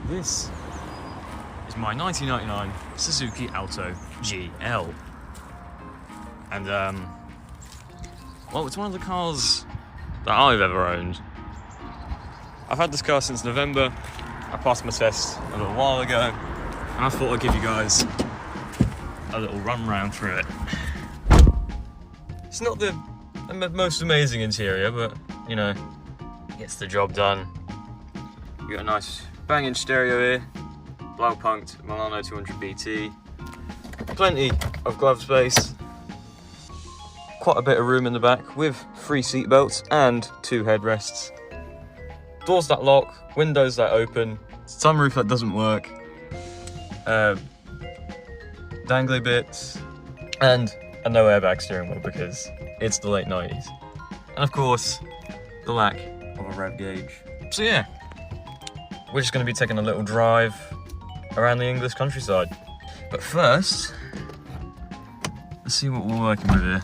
This is my 1999 Suzuki Alto GL. And, well, it's one of the cars that I've ever owned. I've had this car since November. I passed my test a little while ago, and I thought I'd give you guys a little run round through it. It's not the most amazing interior, but, you know, it gets the job done. You got a nice banging stereo here, blow-punked Milano 200 BT, plenty of glove space, quite a bit of room in the back with 3 seat belts and 2 headrests, doors that lock, windows that open, sunroof that doesn't work, dangly bits, and a no airbag steering wheel because it's the late 90s. And of course, the lack of a rev gauge. So yeah, we're just going to be taking a little drive around the English countryside. But first, let's see what we're working with here.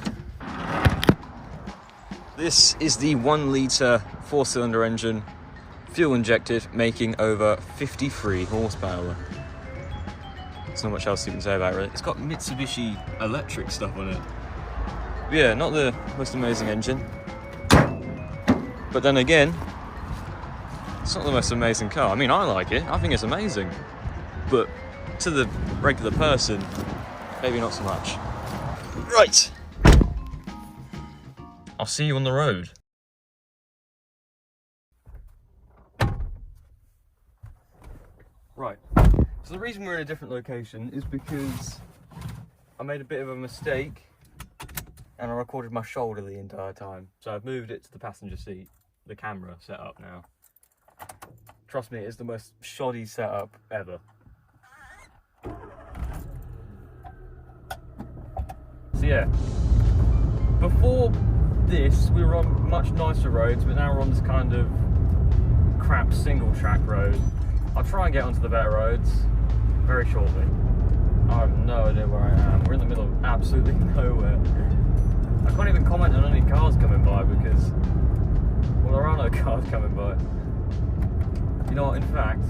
This is the 1 litre 4-cylinder engine, fuel injected, making over 53 horsepower. There's not much else you can say about it really. It's got Mitsubishi electric stuff on it. But yeah, not the most amazing engine. But then again, it's not the most amazing car. I mean, I like it. I think it's amazing. But to the regular person, maybe not so much. Right. I'll see you on the road. Right. So the reason we're in a different location is because I made a bit of a mistake and I recorded my shoulder the entire time. So I've moved it to the passenger seat, the camera set up now. Trust me, it's the most shoddy setup ever. So yeah, before this we were on much nicer roads, but now we're on this kind of crap single track road. I'll try and get onto the better roads very shortly. I have no idea where I am. We're in the middle of absolutely nowhere. I can't even comment on any cars coming by because, well, there are no cars coming by. You know what, in fact,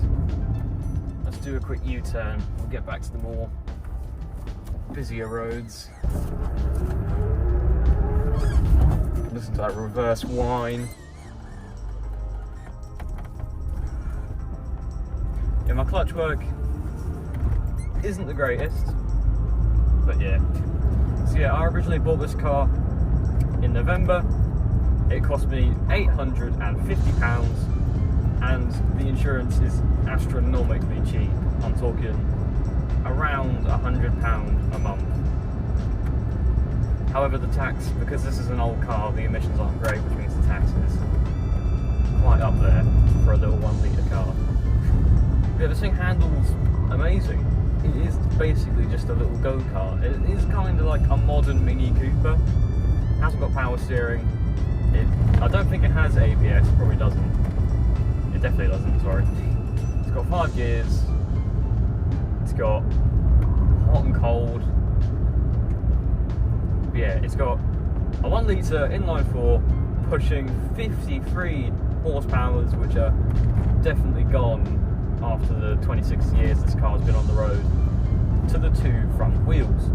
let's do a quick U-turn. We'll get back to the more busier roads. Listen to that reverse whine. Yeah, my clutch work isn't the greatest, but yeah. So yeah, I originally bought this car in November. It cost me £850, and the insurance is astronomically cheap. I'm talking around £100 a month. However, the tax, because this is an old car, the emissions aren't great, which means the tax is quite up there for a little 1 litre car. Yeah, this thing handles amazing. It is basically just a little go-kart. It is kind of like a modern Mini Cooper. It hasn't got power steering. I don't think it has ABS, it probably doesn't. It definitely doesn't, sorry. It's got 5 gears. It's got hot and cold. But yeah, it's got a 1 litre inline-4 pushing 53 horsepowers, which are definitely gone after the 26 years this car's been on the road, to the 2 front wheels.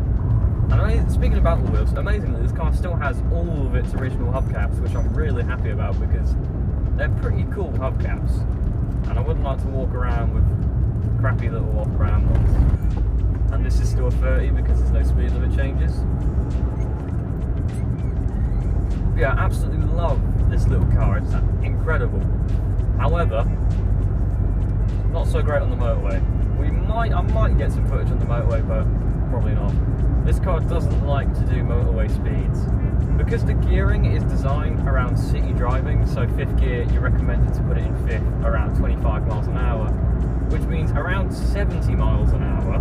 And speaking about the wheels, amazingly this car still has all of its original hubcaps, which I'm really happy about because they're pretty cool hubcaps, and I wouldn't like to walk around with crappy little off-brand ones. And this is still a 30 because there's no speed limit changes. But yeah, I absolutely love this little car, it's incredible. However, not so great on the motorway. I might get some footage on the motorway, but probably not. This car doesn't like to do motorway speeds. Because the gearing is designed around city driving, so 5th gear, you're recommended to put it in 5th around 25 miles an hour, which means around 70 miles an hour.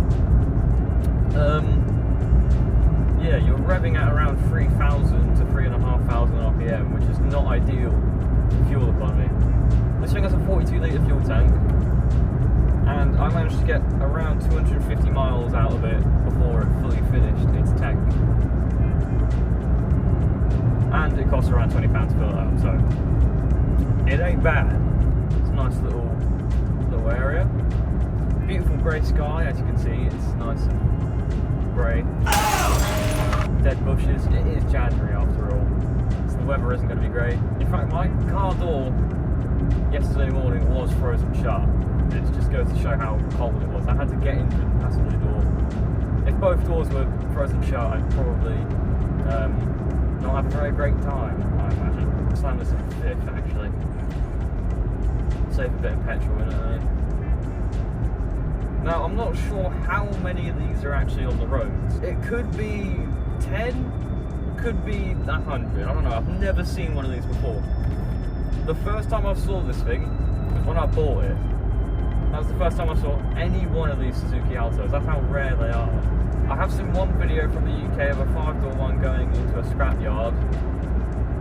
Yeah, you're revving at around 3,000 to 3,500 RPM, which is not ideal for fuel economy. This thing has a 42 litre fuel tank, and I managed to get around 250 miles out of it before it fully finished its tank. And it costs around £20 to fill it up, so it ain't bad. It's a nice little area. Beautiful grey sky, as you can see, it's nice and grey. Dead bushes. It is January after all, so the weather isn't going to be great. In fact, my car door yesterday morning was frozen shut. It just goes to show how cold it was. I had to get into the passenger door. If both doors were frozen shut, I'd probably not have a very great time, I imagine. Slam this in fifth, actually. Save a bit of petrol in it, eh? Now, I'm not sure how many of these are actually on the roads. It could be 10, could be 100. I don't know, I've never seen one of these before. The first time I saw this thing was when I bought it. That was the first time I saw any one of these Suzuki Altos. That's how rare they are. I have seen one video from the UK of a 5-door one going into a scrapyard,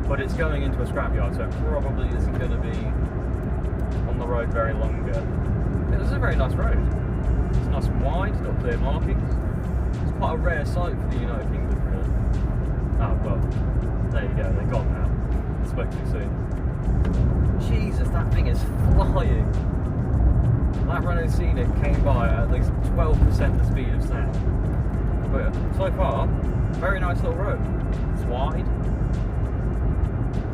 but it's going into a scrapyard, so it probably isn't going to be on the road very longer. It was a very nice road. It's nice and wide, it's got clear markings. It's quite a rare sight for the United Kingdom, really. Oh, well, there you go, they're gone now. I spoke too soon. Jesus, that thing is flying. That Renault Scenic came by at least 12% the speed of sound. But so far, very nice little road. It's wide.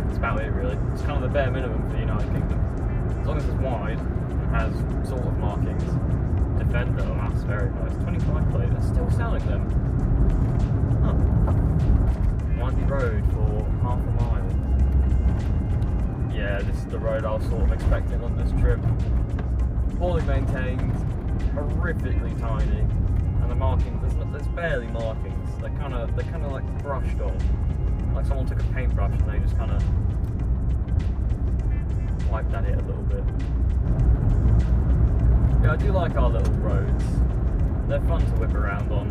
That's about it, really. It's kind of the bare minimum for the United Kingdom. As long as it's wide and has sort of markings. Defender, oh, that's very nice. 25 plate, that's still selling them. Huh. Windy road for half a mile. Yeah, this is the road I was sort of expecting on this trip. Poorly maintained, horrifically tiny, and the markings, there's barely markings. They're kind of like brushed on, like someone took a paintbrush and they just kind of wiped at it a little bit. Yeah, I do like our little roads. They're fun to whip around on,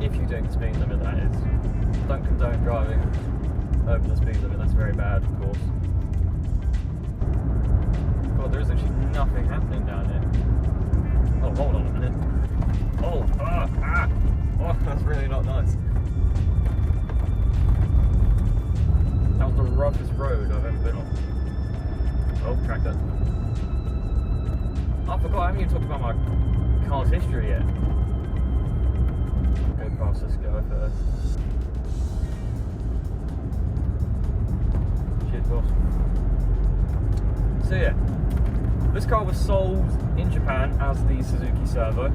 if you're doing the speed limit, that is. Don't condone driving over the speed limit, that's very bad, of course. God, there is actually nothing happening down here. Oh, hold on a minute. Oh, oh, that's really not nice. That was the roughest road I've ever been on. Oh, tractor. I forgot, I haven't even talked about my car's history yet. Go past this guy first. Cheers, boss. So yeah. This car was sold in Japan as the Suzuki Servo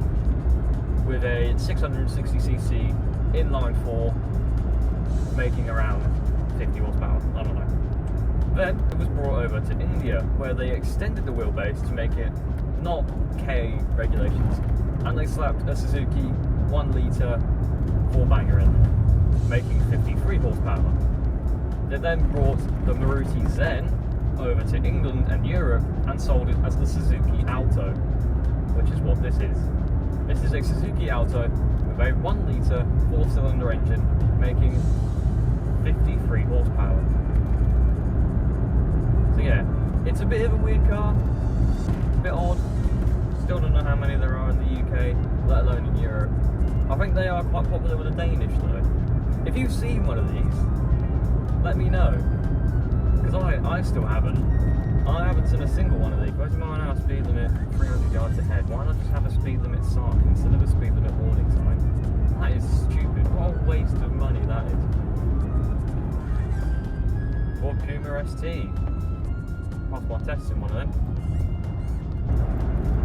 with a 660cc inline 4 making around 50 horsepower, I don't know. Then it was brought over to India where they extended the wheelbase to make it not K regulations, and they slapped a Suzuki 1 litre 4-banger in there, making 53 horsepower. They then brought the Rarity Zen over to England and Europe and sold it as the Suzuki Alto, which is what this is. This is a Suzuki Alto with a 1 litre 4-cylinder engine making 53 horsepower. So yeah, it's a bit of a weird car, a bit odd. Still don't know how many there are in the UK, let alone in Europe. I think they are quite popular with the Danish though. If you've seen one of these, let me know. Because I still haven't. I haven't seen a single one of these. 20 mile an hour speed limit, 300 yards ahead. Why not just have a speed limit sign instead of a speed limit warning sign? That is stupid. What a waste of money that is. Ford Puma ST. Passed my test in one of them.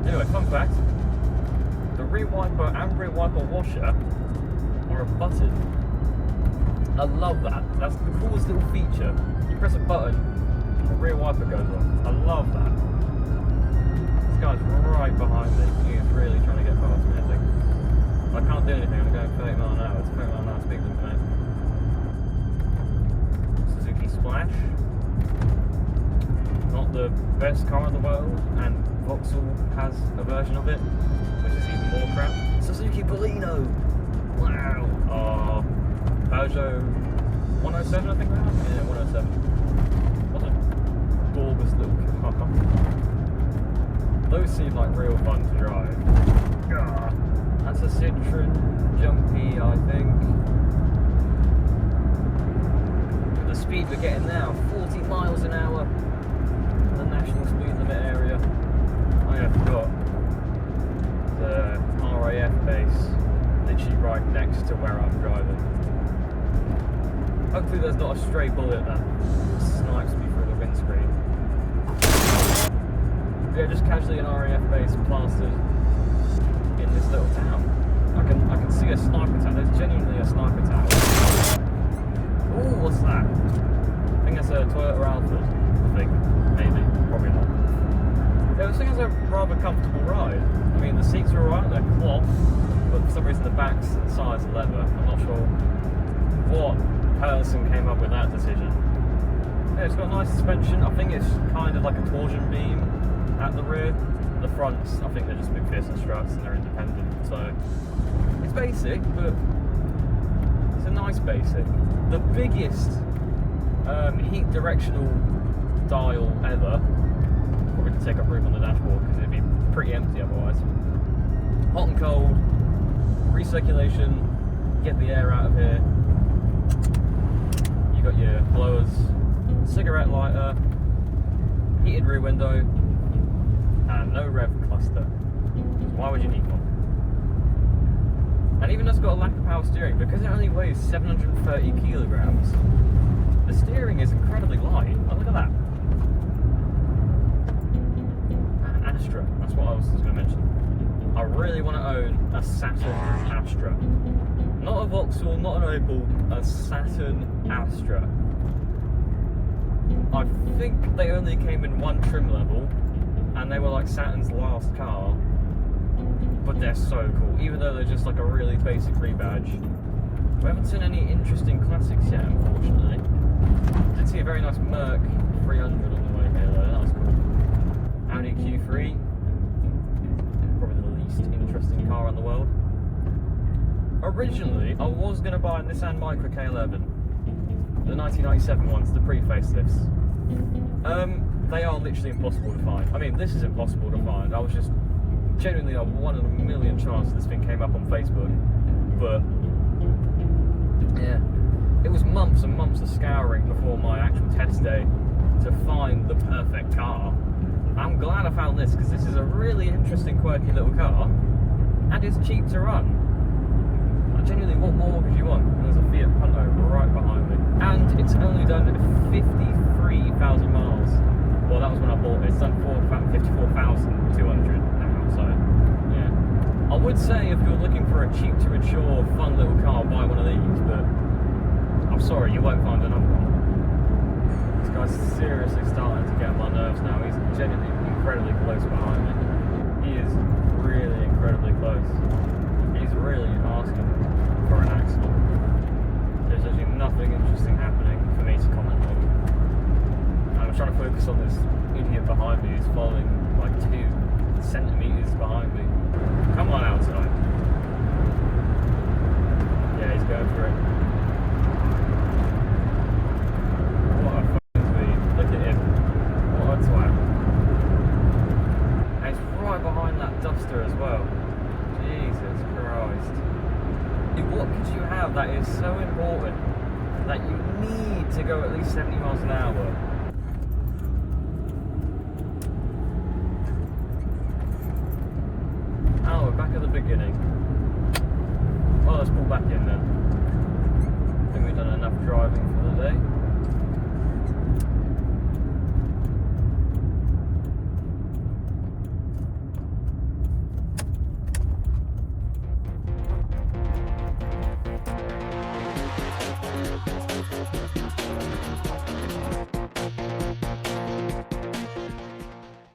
Anyway, fun fact. The rear wiper and rear wiper washer are a button. I love that. That's the coolest little feature. You press a button, the rear wiper goes on. I love that. This guy's right behind me. He is really trying to get past me, I think. I can't do anything. I'm going 30 mile an hour. It's 30 mile an hour speed limit. Suzuki Splash. Not the best car in the world, and Vauxhall has a version of it, which is even more crap. Suzuki Baleno. Wow. Peugeot 107, I think that was? Yeah, 107. What a gorgeous little car. Those seem like real fun to drive. That's a Citroen Jumpy, I think. With the speed we're getting now, 40 miles an hour in the national speed limit area. Oh yeah, I forgot. So next to where I'm driving. Hopefully there's not a stray bullet that snipes me through the windscreen. Yeah, just casually an RAF base plastered in this little town. I can see a sniper tower. There's genuinely a sniper tower. Ooh, what's that? I think that's a Toyota Alto. I think, maybe, probably not. Yeah, this thing has a rather comfortable ride. I mean, the seats are alright, they're cloth, but for some reason the backs and sides are leather. I'm not sure what person came up with that decision. Yeah, it's got nice suspension. I think it's kind of like a torsion beam at the rear. The fronts, I think they're just McPherson struts and they're independent, so it's basic, but it's a nice basic. The biggest heat directional dial ever, probably to take up room on the dashboard because it'd be pretty empty otherwise. Hot and cold, recirculation, get the air out of here. You got your blowers, cigarette lighter, heated rear window, and no rev cluster. Why would you need one? And even though it's got a lack of power steering, because it only weighs 730 kilograms, the steering is incredibly light. Oh, look at that. An Astra, that's what I was going to mention. I really want to own a Saturn Astra. Not a Vauxhall, not an Opel, a Saturn Astra. I think they only came in one trim level, and they were like Saturn's last car, but they're so cool, even though they're just like a really basic rebadge. We haven't seen any interesting classics yet, unfortunately. Did see a very nice Merc 300 on the way here though, that was cool. Audi Q3, probably the least interesting car in the world. Originally, I was going to buy a Nissan Micra K11, the 1997 ones, the pre-facelifts. They are literally impossible to find. I mean, this is impossible to find. I was just genuinely a 1 in a million chance this thing came up on Facebook. But yeah, it was months and months of scouring before my actual test day to find the perfect car. I'm glad I found this because this is a really interesting, quirky little car, and it's cheap to run. Genuinely, what more could you want? There's a Fiat Punto right behind me, and it's only done 53,000 miles. Well, that was when I bought it. It's done 54,200 now, so yeah. I would say if you're looking for a cheap to insure, fun little car, buy one of these, but I'm sorry, you won't find another one. This guy's seriously starting to get on my nerves now. He's genuinely incredibly close behind me. He is really incredibly close. He's really asking for an accident. There's actually nothing interesting happening for me to comment on. I'm trying to focus on this idiot behind me who's following like 2 centimeters behind me. Come on outside. Yeah, he's going for it. What a fucking speed. Look at him. What a twat. And it's right behind that duster as well. Jesus Christ. What could you have that is so important that you need to go at least 70 miles an hour? Oh, we're back at the beginning. Well, let's pull back in then. I think we've done enough driving for the day.